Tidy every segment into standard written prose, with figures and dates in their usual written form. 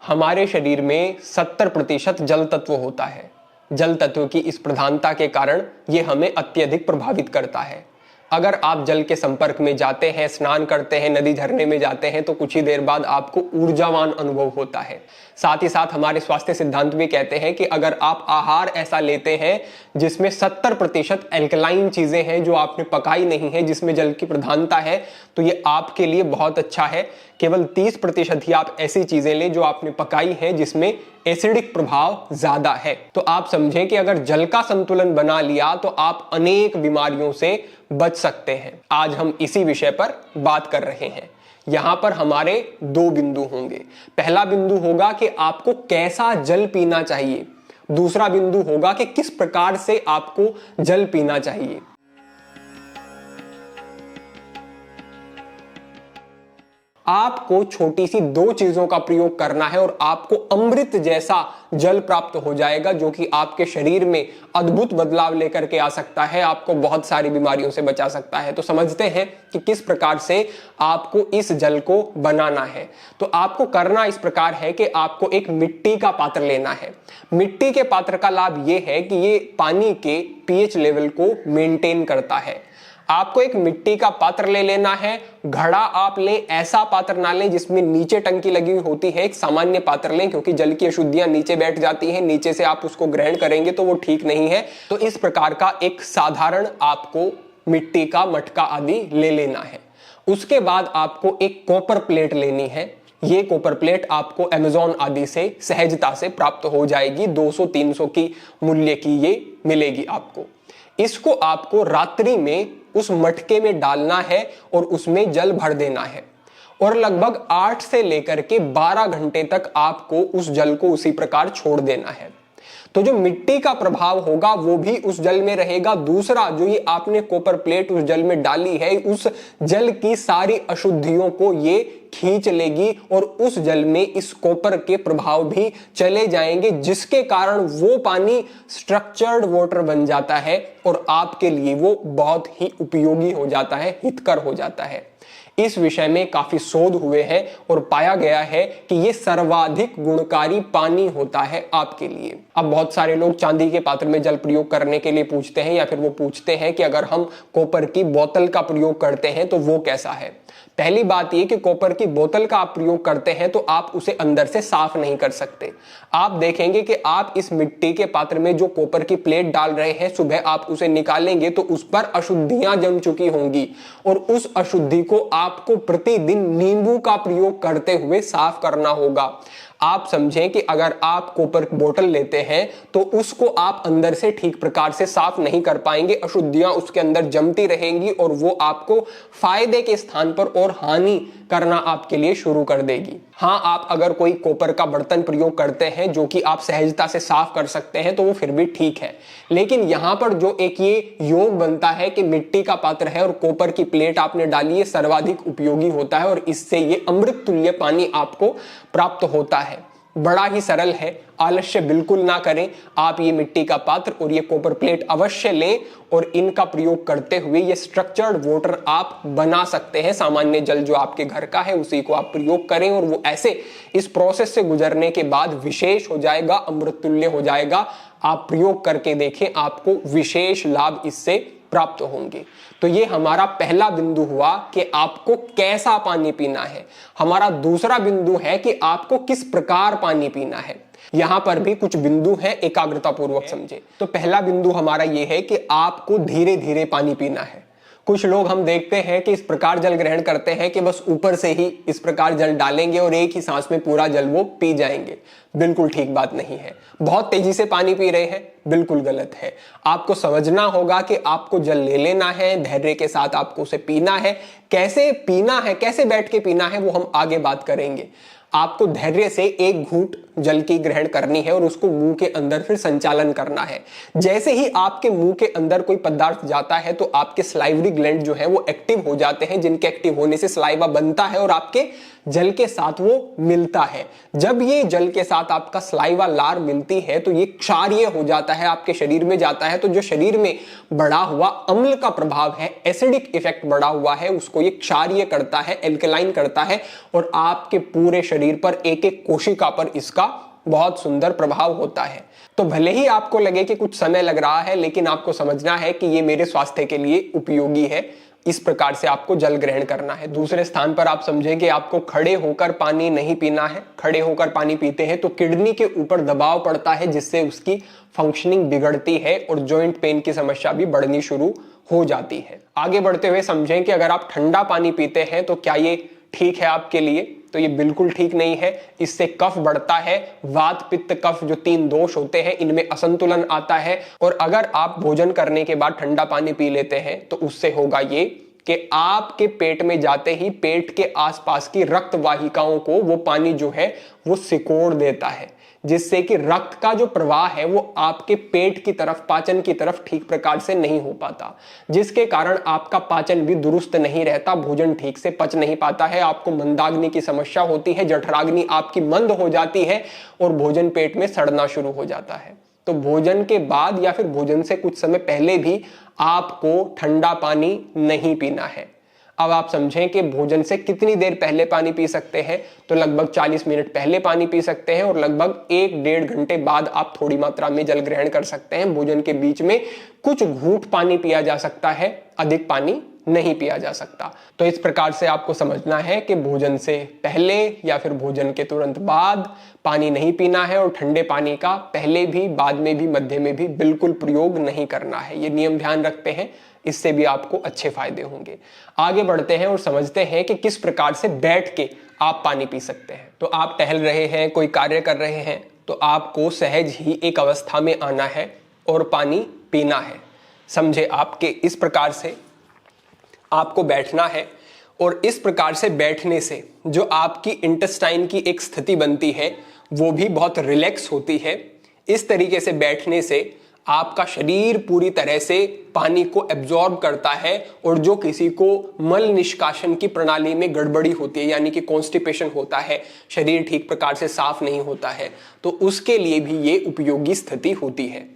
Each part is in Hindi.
हमारे शरीर में 70% जल तत्व होता है। जल तत्व की इस प्रधानता के कारण ये हमें अत्यधिक प्रभावित करता है। अगर आप जल के संपर्क में जाते हैं, स्नान करते हैं, नदी झरने में जाते हैं तो कुछ ही देर बाद आपको ऊर्जावान अनुभव होता है। साथ ही साथ हमारे स्वास्थ्य सिद्धांत भी कहते हैं कि अगर आप आहार ऐसा लेते हैं जिसमें 70% एल्कलाइन चीजें हैं जो आपने पकाई नहीं है, जिसमें जल की प्रधानता है, तो ये आपके लिए बहुत अच्छा है। केवल 30% ही आप ऐसी चीजें लें जो आपने पकाई है जिसमें एसिडिक प्रभाव ज्यादा है। तो आप समझें कि अगर जल का संतुलन बना लिया तो आप अनेक बीमारियों से बच सकते हैं। आज हम इसी विषय पर बात कर रहे हैं। यहां पर हमारे 2 बिंदु होंगे। पहला बिंदु होगा कि आपको कैसा जल पीना चाहिए। दूसरा बिंदु होगा कि किस प्रकार से आपको जल पीना चाहिए। आपको छोटी सी 2 चीजों का प्रयोग करना है और आपको अमृत जैसा जल प्राप्त हो जाएगा, जो कि आपके शरीर में अद्भुत बदलाव लेकर के आ सकता है, आपको बहुत सारी बीमारियों से बचा सकता है। तो समझते हैं कि किस प्रकार से आपको इस जल को बनाना है। तो आपको करना इस प्रकार है कि आपको एक मिट्टी का पात्र लेना है। मिट्टी के पात्र का लाभ यह है कि ये पानी के पीएच लेवल को मेंटेन करता है। आपको एक मिट्टी का पात्र ले लेना है। घड़ा आप लें, ऐसा पात्र ना लें जिसमें नीचे टंकी लगी हुई होती है। एक सामान्य पात्र लें, क्योंकि जल की अशुद्धियां नीचे बैठ जाती हैं, नीचे से आप उसको ग्रहण करेंगे तो वो ठीक नहीं है। तो इस प्रकार का एक साधारण आपको मिट्टी का मटका आदि ले लेना है। उसके बाद आपको एक कॉपर प्लेट लेनी है। ये कॉपर प्लेट आपको अमेज़न आदि से सहजता से प्राप्त हो जाएगी। 200-300 की मूल्य की ये मिलेगी आपको। इसको आपको रात्रि में उस मटके में डालना है और उसमें जल भर देना है और लगभग 8 से लेकर के 12 घंटे तक आपको उस जल को उसी प्रकार छोड़ देना है। तो जो मिट्टी का प्रभाव होगा वो भी उस जल में रहेगा। दूसरा, जो ये आपने कॉपर प्लेट उस जल में डाली है, उस जल की सारी अशुद्धियों को ये खींच लेगी और उस जल में इस कॉपर के प्रभाव भी चले जाएंगे, जिसके कारण वो पानी स्ट्रक्चर्ड वाटर बन जाता है और आपके लिए वो बहुत ही उपयोगी हो जाता है, हितकर हो जाता है। इस विषय में काफी शोध हुए हैं और पाया गया है कि ये सर्वाधिक गुणकारी पानी होता है आपके लिए। अब बहुत सारे लोग चांदी के पात्र में जल प्रयोग करने के लिए पूछते हैं, या फिर वो पूछते हैं कि अगर हम कॉपर की बोतल का प्रयोग करते हैं तो वो कैसा है। पहली बात ये कि कॉपर की बोतल का आप प्रयोग करते हैं तो आप उसे अंदर से साफ नहीं कर सकते। आप देखेंगे कि आप इस मिट्टी के पात्र में जो कॉपर की प्लेट डाल रहे हैं, सुबह आप उसे निकालेंगे तो उस पर अशुद्धियां जम चुकी होंगी और उस अशुद्धि को आपको प्रतिदिन नींबू का प्रयोग करते हुए साफ करना होगा। आप समझें कि अगर आप कॉपर बोतल लेते हैं तो उसको आप अंदर से ठीक प्रकार से साफ नहीं कर पाएंगे, अशुद्धियां उसके अंदर जमती रहेंगी और वो आपको फायदे के स्थान पर और हानि करना आपके लिए शुरू कर देगी। हाँ, आप अगर कोई कॉपर का बर्तन प्रयोग करते हैं जो कि आप सहजता से साफ कर सकते हैं तो वो फिर भी ठीक है, लेकिन यहां पर जो एक ये योग बनता है कि मिट्टी का पात्र है और कॉपर की प्लेट आपने डाली है, सर्वाधिक उपयोगी होता है और इससे ये अमृत तुल्य पानी आपको प्राप्त होता है। बड़ा ही सरल है, आलस्य बिल्कुल ना करें। आप ये मिट्टी का पात्र और ये कॉपर प्लेट अवश्य लें और इनका प्रयोग करते हुए ये स्ट्रक्चर्ड वाटर आप बना सकते हैं। सामान्य जल जो आपके घर का है उसी को आप प्रयोग करें और वो ऐसे इस प्रोसेस से गुजरने के बाद विशेष हो जाएगा, अमृततुल्य हो जाएगा। आप प्रयोग करके देखें, आपको विशेष लाभ इससे प्राप्त होंगे। तो ये हमारा पहला बिंदु हुआ कि आपको कैसा पानी पीना है। हमारा दूसरा बिंदु है कि आपको किस प्रकार पानी पीना है। यहां पर भी कुछ बिंदु हैं, एकाग्रता पूर्वक समझे। तो पहला बिंदु हमारा यह है कि आपको धीरे धीरे पानी पीना है। कुछ लोग हम देखते हैं कि इस प्रकार जल ग्रहण करते हैं कि बस ऊपर से ही इस प्रकार जल डालेंगे और एक ही सांस में पूरा जल वो पी जाएंगे। बिल्कुल ठीक बात नहीं है। बहुत तेजी से पानी पी रहे हैं, बिल्कुल गलत है। आपको समझना होगा कि आपको जल ले लेना है, धैर्य के साथ आपको उसे पीना है। कैसे पीना है, कैसे बैठ के पीना है, वो हम आगे बात करेंगे। आपको धैर्य से एक घूंट जल की ग्रहण करनी है और उसको मुंह के अंदर फिर संचालन करना है। जैसे ही आपके मुंह के अंदर कोई पदार्थ जाता है तो आपके सलाइवरी ग्लैंड जो है वो एक्टिव हो जाते हैं, जिनके एक्टिव होने से सलाइवा बनता है और आपके जल के साथ वो मिलता है। जब ये जल के साथ आपका सलाइवा लार मिलती है तो ये क्षारीय हो जाता है, आपके शरीर में जाता है। तो जो शरीर में बढ़ा हुआ अम्ल का प्रभाव है, एसिडिक इफेक्ट बढ़ा हुआ है, उसको ये क्षारीय करता है, एल्कलाइन करता है और आपके पूरे शरीर पर एक एक कोशिका पर इसका बहुत सुंदर प्रभाव होता है। तो भले ही आपको लगे कि कुछ समय लग रहा है, लेकिन आपको समझना है कि ये मेरे स्वास्थ्य के लिए उपयोगी है। इस प्रकार से आपको जल ग्रहण करना है। दूसरे स्थान पर आप समझें कि आपको खड़े होकर पानी नहीं पीना है। खड़े होकर पानी पीते हैं तो किडनी के ऊपर दबाव पड़ता है, जिससे उसकी फंक्शनिंग बिगड़ती है और जॉइंट पेन की समस्या भी बढ़नी शुरू हो जाती है। आगे बढ़ते हुए समझें कि अगर आप ठंडा पानी पीते हैं तो क्या ये ठीक है आपके लिए? तो ये बिल्कुल ठीक नहीं है। इससे कफ बढ़ता है, वात पित्त कफ जो 3 दोष होते हैं इनमें असंतुलन आता है। और अगर आप भोजन करने के बाद ठंडा पानी पी लेते हैं तो उससे होगा ये कि आपके पेट में जाते ही पेट के आसपास की रक्त वाहिकाओं को वो पानी जो है वो सिकोड़ देता है, जिससे कि रक्त का जो प्रवाह है वो आपके पेट की तरफ, पाचन की तरफ ठीक प्रकार से नहीं हो पाता, जिसके कारण आपका पाचन भी दुरुस्त नहीं रहता, भोजन ठीक से पच नहीं पाता है, आपको मंदाग्नि की समस्या होती है, जठराग्नि आपकी मंद हो जाती है और भोजन पेट में सड़ना शुरू हो जाता है। तो भोजन के बाद या फिर भोजन से कुछ समय पहले भी आपको ठंडा पानी नहीं पीना है। अब आप समझें कि भोजन से कितनी देर पहले पानी पी सकते हैं? तो लगभग 40 मिनट पहले पानी पी सकते हैं और लगभग 1-1.5 घंटे बाद आप थोड़ी मात्रा में जल ग्रहण कर सकते हैं। भोजन के बीच में कुछ घूंट पानी पिया जा सकता है, अधिक पानी नहीं पिया जा सकता। तो इस प्रकार से आपको समझना है कि भोजन से पहले या फिर भोजन के तुरंत बाद पानी नहीं पीना है और ठंडे पानी का पहले भी, बाद में भी, मध्य में भी बिल्कुल प्रयोग नहीं करना है। ये नियम ध्यान रखते हैं, इससे भी आपको अच्छे फायदे होंगे। आगे बढ़ते हैं और समझते हैं कि किस प्रकार से बैठ के आप पानी पी सकते हैं। तो आप टहल रहे हैं, कोई कार्य कर रहे हैं, तो आपको सहज ही एक अवस्था में आना है और पानी पीना है। समझे आपके इस प्रकार से आपको बैठना है और इस प्रकार से बैठने से जो आपकी इंटेस्टाइन की एक स्थिति बनती है वो भी बहुत रिलैक्स होती है। इस तरीके से बैठने से आपका शरीर पूरी तरह से पानी को एब्जॉर्ब करता है और जो किसी को मल निष्कासन की प्रणाली में गड़बड़ी होती है, यानी कि कॉन्स्टिपेशन होता है, शरीर ठीक प्रकार से साफ नहीं होता है, तो उसके लिए भी ये उपयोगी स्थिति होती है।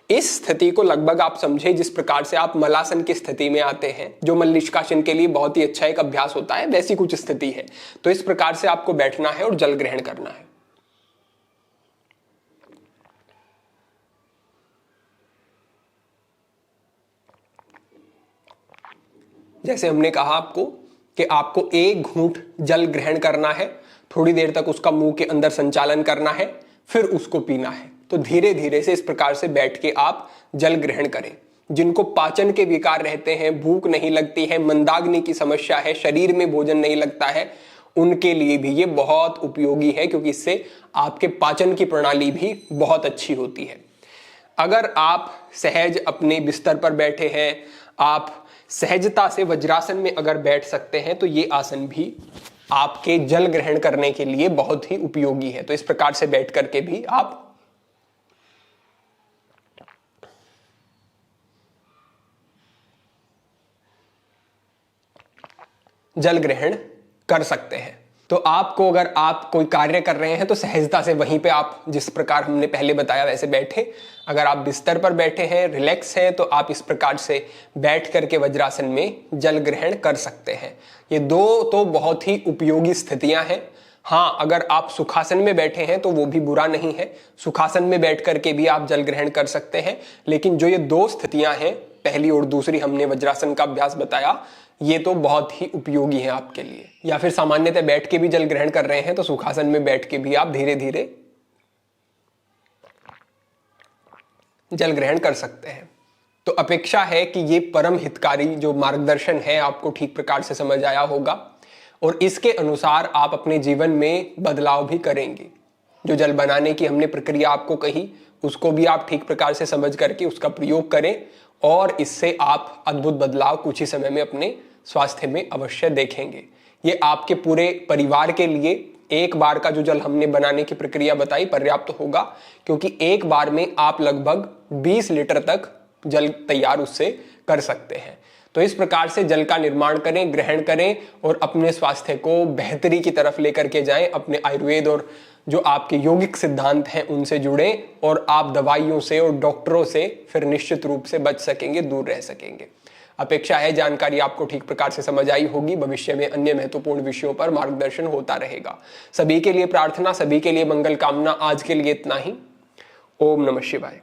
इस स्थिति को लगभग आप समझे जिस प्रकार से आप मलासन की स्थिति में आते हैं, जो मल निष्कासन के लिए बहुत ही अच्छा एक अभ्यास होता है, वैसी कुछ स्थिति है। तो इस प्रकार से आपको बैठना है और जल ग्रहण करना है। जैसे हमने कहा आपको कि आपको 1 घूंट जल ग्रहण करना है, थोड़ी देर तक उसका मुंह के अंदर संचालन करना है, फिर उसको पीना है। तो धीरे धीरे से इस प्रकार से बैठ के आप जल ग्रहण करें। जिनको पाचन के विकार रहते हैं, भूख नहीं लगती है, मंदाग्नि की समस्या है, शरीर में भोजन नहीं लगता है, उनके लिए भी ये बहुत उपयोगी है, क्योंकि इससे आपके पाचन की प्रणाली भी बहुत अच्छी होती है। अगर आप सहज अपने बिस्तर पर बैठे हैं, आप सहजता से वज्रासन में अगर बैठ सकते हैं, तो ये आसन भी आपके जल ग्रहण करने के लिए बहुत ही उपयोगी है। तो इस प्रकार से बैठ करके भी आप जल ग्रहण कर सकते हैं। तो आपको, अगर आप कोई कार्य कर रहे हैं तो सहजता से वहीं पे आप जिस प्रकार हमने पहले बताया वैसे बैठे। अगर आप बिस्तर पर बैठे हैं, रिलैक्स हैं, तो आप इस प्रकार से बैठ करके वज्रासन में जल ग्रहण कर सकते हैं। ये 2 तो बहुत ही उपयोगी स्थितियां हैं। हाँ, अगर आप सुखासन में बैठे हैं तो वो भी बुरा नहीं है, सुखासन में बैठ करके भी आप जल ग्रहण कर सकते हैं। लेकिन जो ये 2 स्थितियां हैं, पहली और दूसरी हमने वज्रासन का अभ्यास बताया, ये तो बहुत ही उपयोगी है आपके लिए। या फिर सामान्यतः बैठ के भी जल ग्रहण कर रहे हैं तो सुखासन में बैठ के भी आप धीरे धीरे जल ग्रहण कर सकते हैं। तो अपेक्षा है कि ये परम हितकारी जो मार्गदर्शन है आपको ठीक प्रकार से समझ आया होगा और इसके अनुसार आप अपने जीवन में बदलाव भी करेंगे। जो जल बनाने की हमने प्रक्रिया आपको कही, उसको भी आप ठीक प्रकार से समझ करके उसका प्रयोग करें और इससे आप अद्भुत बदलाव कुछ ही समय में अपने स्वास्थ्य में अवश्य देखेंगे। ये आपके पूरे परिवार के लिए एक बार का जो जल हमने बनाने की प्रक्रिया बताई पर्याप्त होगा, क्योंकि एक बार में आप लगभग 20 लीटर तक जल तैयार उससे कर सकते हैं। तो इस प्रकार से जल का निर्माण करें, ग्रहण करें और अपने स्वास्थ्य को बेहतरी की तरफ लेकर के जाएं। अपने आयुर्वेद और जो आपके यौगिक सिद्धांत हैं उनसे जुड़ें और आप दवाइयों से और डॉक्टरों से फिर निश्चित रूप से बच सकेंगे, दूर रह सकेंगे। अपेक्षा है जानकारी आपको ठीक प्रकार से समझ आई होगी। भविष्य में अन्य महत्वपूर्ण विषयों पर मार्गदर्शन होता रहेगा। सभी के लिए प्रार्थना, सभी के लिए मंगल कामना। आज के लिए इतना ही। ओम नमः शिवाय।